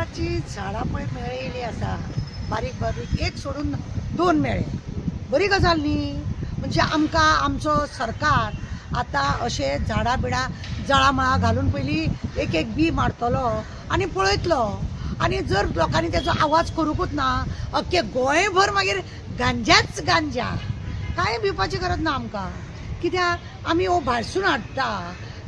गांजाची झाडां पळय मेळयली आसा, बारीक बारीक एक सोडून 2 मेळे, बरी गजाल न्ही। म्हणजे आमकां आमचो सरकार आतां अशे झाडां बिडां जळामळा घालून पयली एक एक बी मारतलो आनी पळयतलो, आनी जर लोकांनी तेजो आवाज करूंकूच ना, अख्खे गोंयभर मागीर गांजाच गांजा, कांय भिवपाची गरज ना आमकां। कित्याक आमी हो भायरसून हाडटा,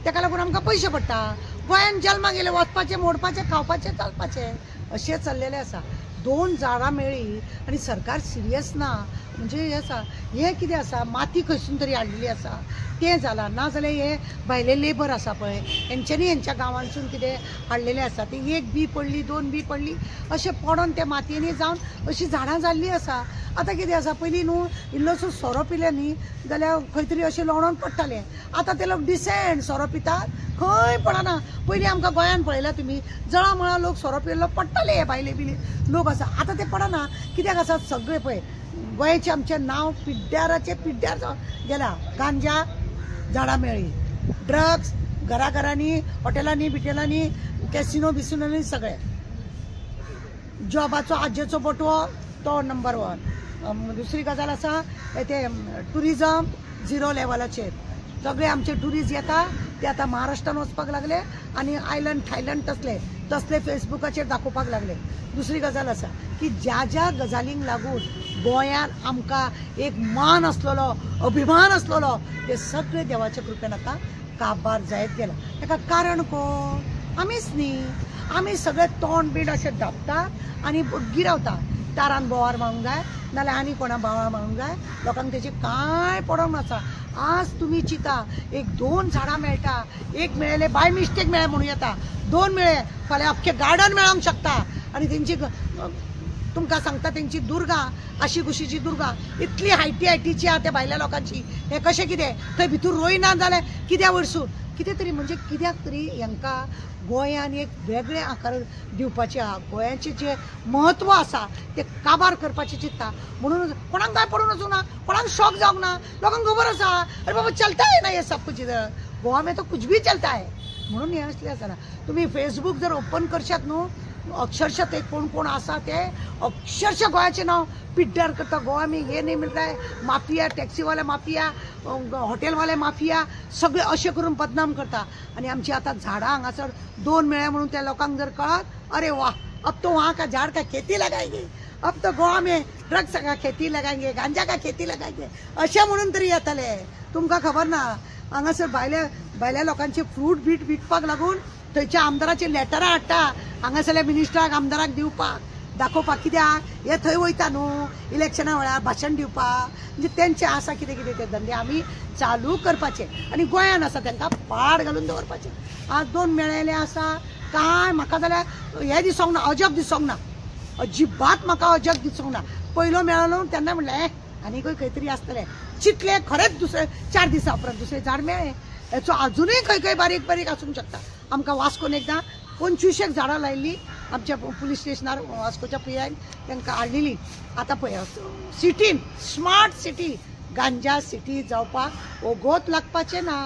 तेका लागून आमकां पयशे पडटा। गोंयान जल्माक गेले वचपाचें, मोडपाचें, खावपाचें, चलपाचें अशें चल्लेलें आसा। 2 झाडां मेळ्ळी आनी सरकार सिरियस ना, म्हणजे हें आसा, हें कितें आसा, माती खंयसून तरी हाडलेली आसा तें जालां, नाजाल्यार हे भायले लेबर आसा पळय हेंच्यांनी हेंच्या गांवांसून कितें हाडलेलें आसा, ती 1 बी पडली 2 बी पडली अशें पडोन त्या मातयेनी जावन अशीं झाडां जाल्लीं आसा। आतां कितें आसा, पयलीं न्हू इल्लोसो सोरो पिले न्ही जाल्यार खंय तरी अशें लोळोन पडटालें, आतां ते लोक डिसेंट सोरो पितात, खंय पडना। पयलीं आमकां गोंयान पळयलां तुमी, जळामळा लोक सोरो पिल्लो पडटाले, हे भायले बिले लोक आसा, आतां ते पडना। कित्याक आसा, सगळे पळय गोंयचें आमचें नांव पिड्ड्याराचें पिड्ड्यार जावन गेलां। गांजा झाडां मेळ्ळी, ड्रग्स घराघरांनी, हॉटेलांनी बिटेलांनी, कॅसिनो बिसिनोनी सगळे, जॉबाचो आजेचो बटवो तो नंबर 1। दुसरी गजाल आसा ते टुरिजम 0 लेवलाचेर, सगळे आमचे ट्युरिस्ट येता ते आतां महाराष्ट्रान वचपाक लागले आनी आयलंड थायलंड तसले फेसबुकाचेर दाखोवपाक लागले। दुसरी गजाल आसा की ज्या ज्या गजालींक लागून गोंयान आमकां एक मान आसलेलो, अभिमान आसलेलो, ते सगळे देवाच्या कृपेन आतां काबार जायत गेला। ताका कारण कोण? आमीच न्ही। आमी सगळे तोंड बीड अशें धापतात आनी गिरावता, तारान बोवाळ मारूंक जाय नाल्यार आनी कोणा बोवाळ मारूंक जाय, लोकांक तेजी कांय पडोंक नाचा। आज तुमी चिता, एक 2 झाडां मेळटा, एक मेळ्ळे बाय मिस्टेक मेळ्ळे म्हणून येता, 2 मेळ्ळे फाल्यां अख्खें गार्डन मेळोंक शकता। आनी तेंची तुमकां सांगता, तेंची दुर्गा अशी कुशीची दुर्गा इतली हायटीची आहा त्या भायल्या लोकांची, हें कशें कितें थंय भितूर रोयना जाल्यार कित्या वयरसून कितें तरी, म्हणजे कित्याक तरी हांकां गोंयान एक वेगळे आकार दिवपाचे आहा, गोंयाचें जें म्हत्व आसा तें काबार करपाचें चिंतता। म्हणून कोणाक काय पडून वचूं ना, कोणाक शॉक जावंक ना, लोकांक खबर आसा अरे बाबा चलता है ना ये सब कुछ, इधर गोवा में तो कुछ भी चलता है। म्हणून हें असलें आसना। तुमी फेसबूक जर ओपन करशात न्हू, अक्षरशः ते कोण कोण आसा ते अक्षरशः गोंयाचें नांव पिड्ड्यार करता। गोवा में ये नहीं मिलता है, माफिया, टॅक्सी वाले माफिया, हॉटेल वाले माफिया, सगळे अशें करून बदनाम करता। आनी आमची आतां झाडां हांगासर 2 मेळ्ळे म्हणून त्या लोकांक जर कळत, अरे वाह अब तो वहाँ का झाड़ का खेती लगाएंगे, अब तो गोवा में ड्रग्स का खेती लगाएंगे, गांजा का खेती लगाएंगे अशें म्हणून तरी येतले। तुमकां खबर ना, हांगासर भायल्या लोकांचे फ्रूट बीट विकपाक लागून थंयच्या आमदाराची लेटरां हाडटा हांगासरल्या मिनिस्टराक, आमदाराक दिवपाक, दाखोवपाक। कित्याक हे थंय वयता न्हू इलेक्शना वेळार भाशण दिवपाक, म्हणजे तेंचे आसा कितें कितें ते धंदे आमी चालू करपाचे आनी गोंयान आसा तेंकां पाड घालून दवरपाचें। आज 2 मेळयले आसा, कांय म्हाका जाल्यार हें दिसोंक ना, अजब दिसोंक ना, अजिबात म्हाका अजब दिसोंक ना। पयलो मेळलो तेन्ना म्हणलें आनीकूय खंय तरी आसतलें, चिंतलें खरेंच दुसरे 4 दिसा उपरांत दुसरे झाड मेळ्ळें। हेचो अजुनूय खंय खंय बारीक बारीक आसूंक शकता। आमकां वास्कोन एकदां 25 झाडां लायिल्लीं आमच्या पुलीस स्टेशनार, वास्कोच्या PIन तांकां हाडलेलीं। आतां पळय सिटीन, स्मार्ट सिटी, गांजा सिटी जावपाक ओगोत लागपाचें ना।